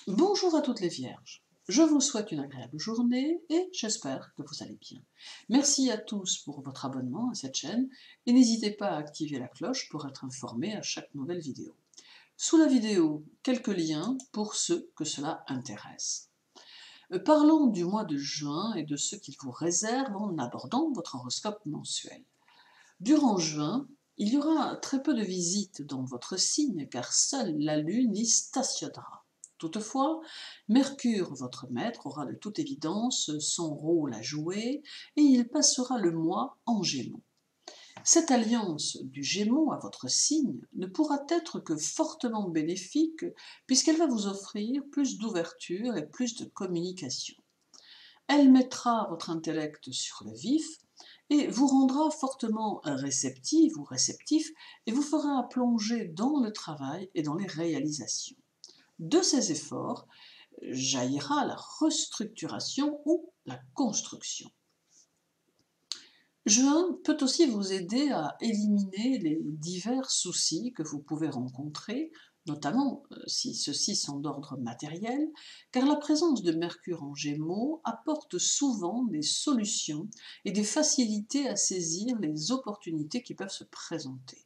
Bonjour à toutes les vierges, je vous souhaite une agréable journée et j'espère que vous allez bien. Merci à tous pour votre abonnement à cette chaîne et n'hésitez pas à activer la cloche pour être informé à chaque nouvelle vidéo. Sous la vidéo, quelques liens pour ceux que cela intéresse. Parlons du mois de juin et de ce qu'il vous réserve en abordant votre horoscope mensuel. Durant juin, il y aura très peu de visites dans votre signe car seule la Lune y stationnera. Toutefois, Mercure, votre maître, aura de toute évidence son rôle à jouer et il passera le mois en Gémeaux. Cette alliance du Gémeaux à votre signe ne pourra être que fortement bénéfique puisqu'elle va vous offrir plus d'ouverture et plus de communication. Elle mettra votre intellect sur le vif et vous rendra fortement réceptive ou réceptif et vous fera plonger dans le travail et dans les réalisations. De ces efforts jaillira la restructuration ou la construction. Juin peut aussi vous aider à éliminer les divers soucis que vous pouvez rencontrer, notamment si ceux-ci sont d'ordre matériel, car la présence de Mercure en Gémeaux apporte souvent des solutions et des facilités à saisir les opportunités qui peuvent se présenter.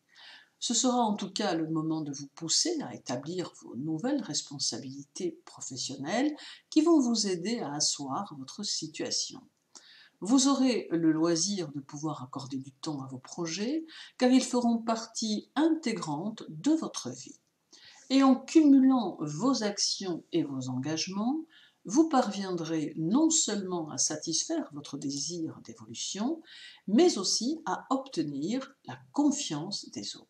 Ce sera en tout cas le moment de vous pousser à établir vos nouvelles responsabilités professionnelles qui vont vous aider à asseoir votre situation. Vous aurez le loisir de pouvoir accorder du temps à vos projets car ils feront partie intégrante de votre vie. Et en cumulant vos actions et vos engagements, vous parviendrez non seulement à satisfaire votre désir d'évolution, mais aussi à obtenir la confiance des autres.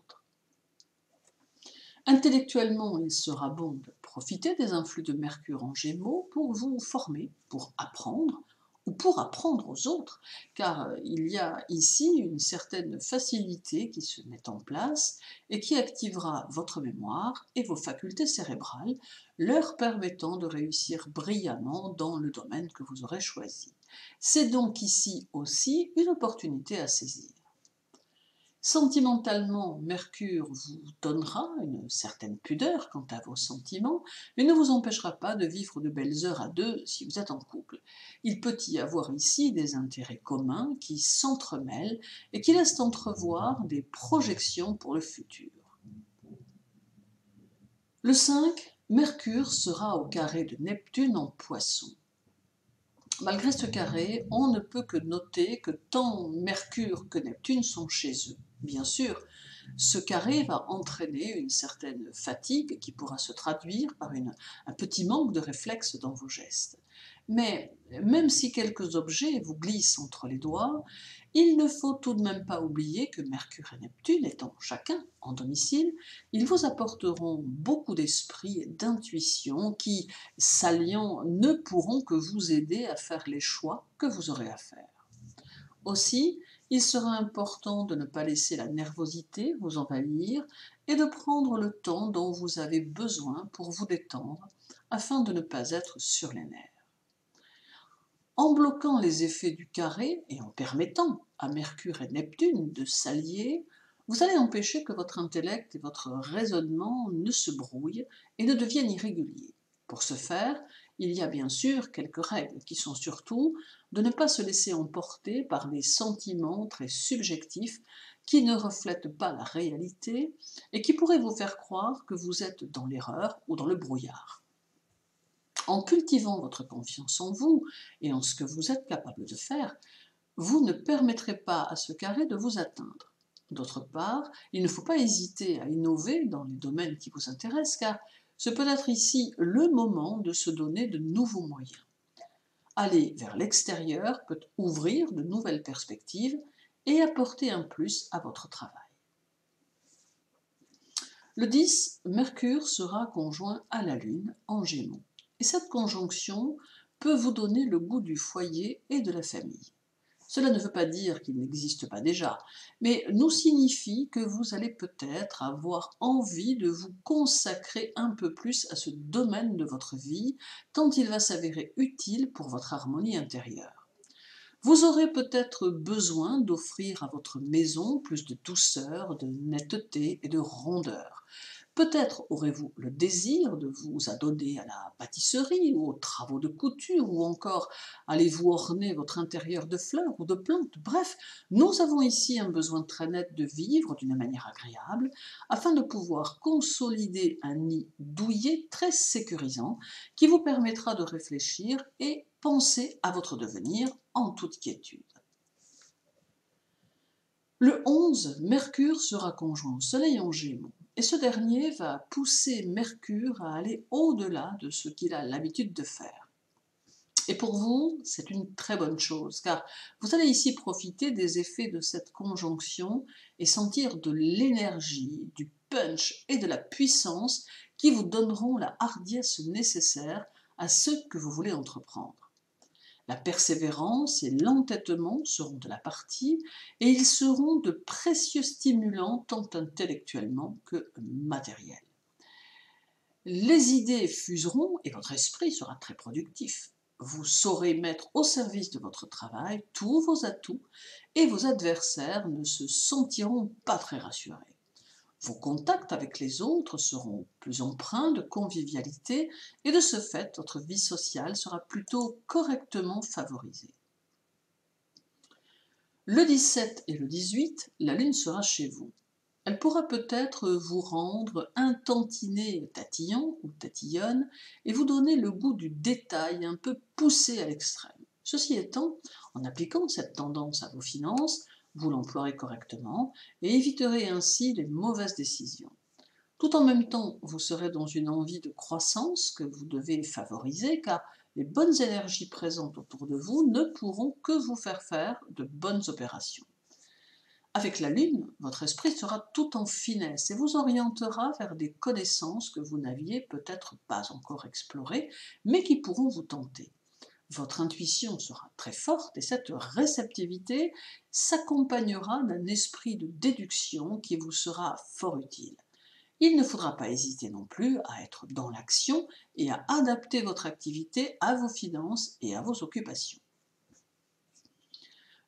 Intellectuellement, il sera bon de profiter des influx de Mercure en Gémeaux pour vous former, pour apprendre, ou pour apprendre aux autres, car il y a ici une certaine facilité qui se met en place et qui activera votre mémoire et vos facultés cérébrales, leur permettant de réussir brillamment dans le domaine que vous aurez choisi. C'est donc ici aussi une opportunité à saisir. Sentimentalement, Mercure vous donnera une certaine pudeur quant à vos sentiments, mais ne vous empêchera pas de vivre de belles heures à deux si vous êtes en couple. Il peut y avoir ici des intérêts communs qui s'entremêlent et qui laissent entrevoir des projections pour le futur. Le 5, Mercure sera au carré de Neptune en Poisson. Malgré ce carré, on ne peut que noter que tant Mercure que Neptune sont chez eux. Bien sûr, ce carré va entraîner une certaine fatigue qui pourra se traduire par un petit manque de réflexe dans vos gestes. Mais même si quelques objets vous glissent entre les doigts, il ne faut tout de même pas oublier que Mercure et Neptune, étant chacun en domicile, ils vous apporteront beaucoup d'esprit et d'intuition qui, s'alliant, ne pourront que vous aider à faire les choix que vous aurez à faire. Aussi, il sera important de ne pas laisser la nervosité vous envahir et de prendre le temps dont vous avez besoin pour vous détendre afin de ne pas être sur les nerfs. En bloquant les effets du carré et en permettant à Mercure et Neptune de s'allier, vous allez empêcher que votre intellect et votre raisonnement ne se brouillent et ne deviennent irréguliers. Pour ce faire, il y a bien sûr quelques règles qui sont surtout de ne pas se laisser emporter par des sentiments très subjectifs qui ne reflètent pas la réalité et qui pourraient vous faire croire que vous êtes dans l'erreur ou dans le brouillard. En cultivant votre confiance en vous et en ce que vous êtes capable de faire, vous ne permettrez pas à ce carré de vous atteindre. D'autre part, il ne faut pas hésiter à innover dans les domaines qui vous intéressent, car ce peut être ici le moment de se donner de nouveaux moyens. Aller vers l'extérieur peut ouvrir de nouvelles perspectives et apporter un plus à votre travail. Le 10, Mercure sera conjoint à la Lune en Gémeaux. Et cette conjonction peut vous donner le goût du foyer et de la famille. Cela ne veut pas dire qu'il n'existe pas déjà, mais nous signifie que vous allez peut-être avoir envie de vous consacrer un peu plus à ce domaine de votre vie, tant il va s'avérer utile pour votre harmonie intérieure. Vous aurez peut-être besoin d'offrir à votre maison plus de douceur, de netteté et de rondeur. Peut-être aurez-vous le désir de vous adonner à la pâtisserie ou aux travaux de couture ou encore allez-vous orner votre intérieur de fleurs ou de plantes. Bref, nous avons ici un besoin très net de vivre d'une manière agréable afin de pouvoir consolider un nid douillet très sécurisant qui vous permettra de réfléchir et penser à votre devenir en toute quiétude. Le 11, Mercure sera conjoint au Soleil en Gémeaux, et ce dernier va pousser Mercure à aller au-delà de ce qu'il a l'habitude de faire. Et pour vous, c'est une très bonne chose, car vous allez ici profiter des effets de cette conjonction et sentir de l'énergie, du punch et de la puissance qui vous donneront la hardiesse nécessaire à ce que vous voulez entreprendre. La persévérance et l'entêtement seront de la partie et ils seront de précieux stimulants tant intellectuellement que matériels. Les idées fuseront et votre esprit sera très productif. Vous saurez mettre au service de votre travail tous vos atouts et vos adversaires ne se sentiront pas très rassurés. Vos contacts avec les autres seront plus empreints de convivialité et de ce fait, votre vie sociale sera plutôt correctement favorisée. Le 17 et le 18, la Lune sera chez vous. Elle pourra peut-être vous rendre un tantinet tatillon ou tatillonne et vous donner le goût du détail un peu poussé à l'extrême. Ceci étant, en appliquant cette tendance à vos finances, vous l'emploierez correctement et éviterez ainsi les mauvaises décisions. Tout en même temps, vous serez dans une envie de croissance que vous devez favoriser car les bonnes énergies présentes autour de vous ne pourront que vous faire de bonnes opérations. Avec la Lune, votre esprit sera tout en finesse et vous orientera vers des connaissances que vous n'aviez peut-être pas encore explorées, mais qui pourront vous tenter. Votre intuition sera très forte et cette réceptivité s'accompagnera d'un esprit de déduction qui vous sera fort utile. Il ne faudra pas hésiter non plus à être dans l'action et à adapter votre activité à vos finances et à vos occupations.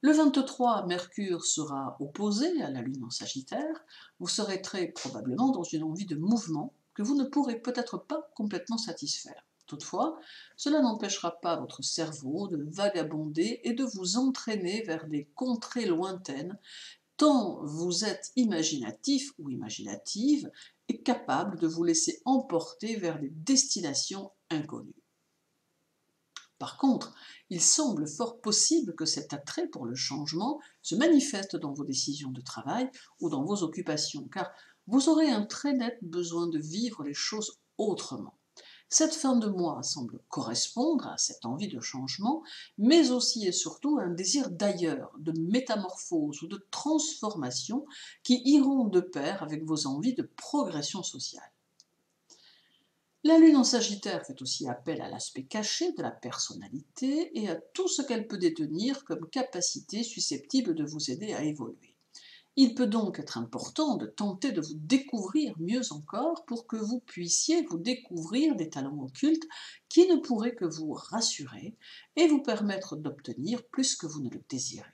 Le 23, Mercure sera opposé à la Lune en Sagittaire. Vous serez très probablement dans une envie de mouvement que vous ne pourrez peut-être pas complètement satisfaire. Toutefois, cela n'empêchera pas votre cerveau de vagabonder et de vous entraîner vers des contrées lointaines, tant vous êtes imaginatif ou imaginative et capable de vous laisser emporter vers des destinations inconnues. Par contre, il semble fort possible que cet attrait pour le changement se manifeste dans vos décisions de travail ou dans vos occupations, car vous aurez un très net besoin de vivre les choses autrement. Cette fin de mois semble correspondre à cette envie de changement, mais aussi et surtout à un désir d'ailleurs, de métamorphose ou de transformation qui iront de pair avec vos envies de progression sociale. La Lune en Sagittaire fait aussi appel à l'aspect caché de la personnalité et à tout ce qu'elle peut détenir comme capacité susceptible de vous aider à évoluer. Il peut donc être important de tenter de vous découvrir mieux encore pour que vous puissiez vous découvrir des talents occultes qui ne pourraient que vous rassurer et vous permettre d'obtenir plus que vous ne le désirez.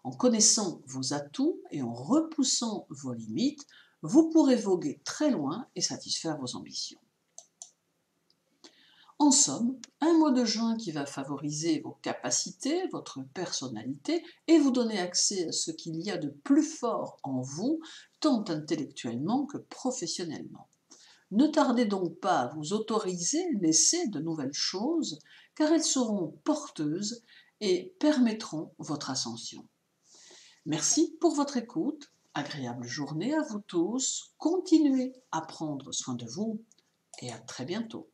En connaissant vos atouts et en repoussant vos limites, vous pourrez voguer très loin et satisfaire vos ambitions. En somme, un mois de juin qui va favoriser vos capacités, votre personnalité et vous donner accès à ce qu'il y a de plus fort en vous, tant intellectuellement que professionnellement. Ne tardez donc pas à vous autoriser l'essai de nouvelles choses, car elles seront porteuses et permettront votre ascension. Merci pour votre écoute, agréable journée à vous tous, continuez à prendre soin de vous et à très bientôt.